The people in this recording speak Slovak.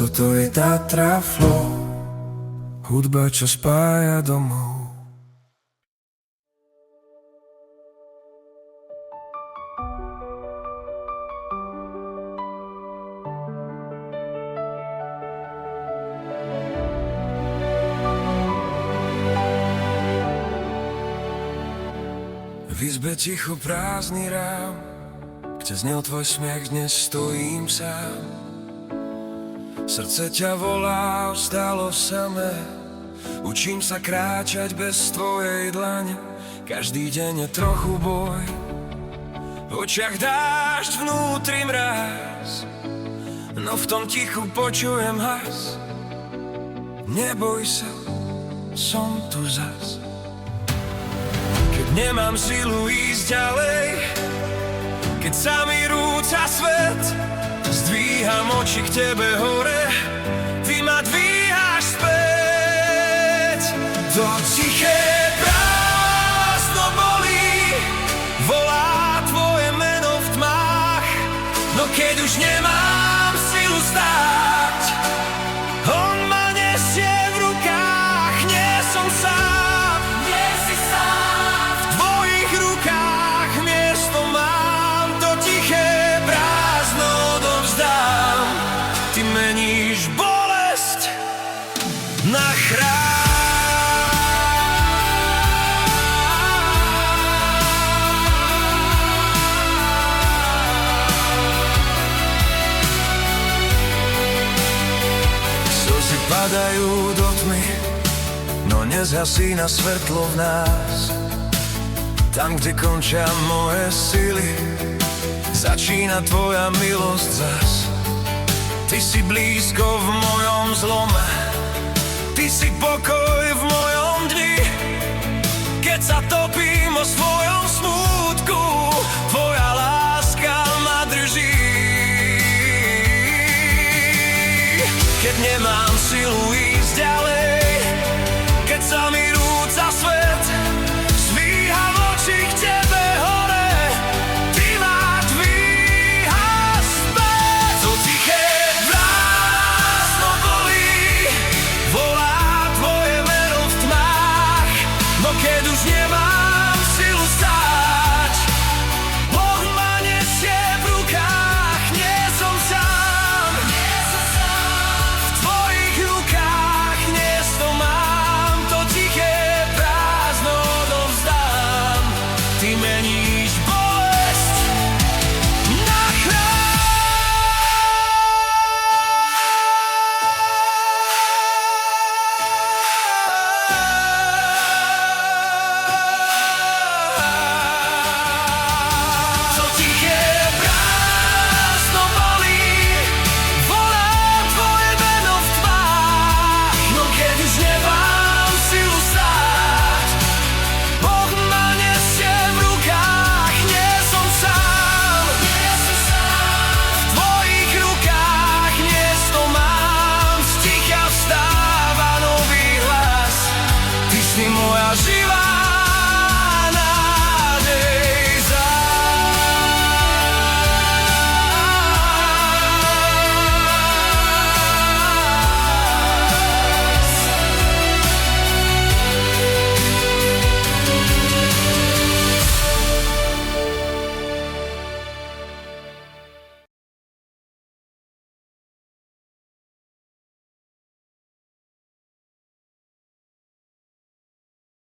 Toto je Tatra Flow, hudba, čo spája domov. V izbe ticho prázdny rám, kde znel tvoj smiech, dnes stojím sám. Srdce ťa volá, ostalo samé, učím sa kráčať bez tvojej dlane. Každý deň je trochu boj, v očiach dážď, vnútri mráz, no v tom tichu počujem hlas. Neboj sa, som tu zas. Keď nemám silu ísť ďalej, keď sa mi rúca svet, zdvíham oči k tebe hore, ty ma dvíhaš späť. To tiché prázdno bolí, volá tvoje meno v tmách, no keď už nemám silu stáť, on ma nesie v rukách, nie som sám, nie si sám. V tvojich rukách miesto mám, to tiché prázdno odovzdám. Ty meníš bolesť na chrám. Slzy padajú do tmy, no nezhasína svetlo v nás. Tam, kde končia moje sily, začína tvoja milosť zas. Ty si blízko v mojom zlome, ty si pokoj v mojom dni. Keď sa topím o svojom smútku, tvoja láska ma drží. Keď nemám silu ísť ďalej, keď sa mi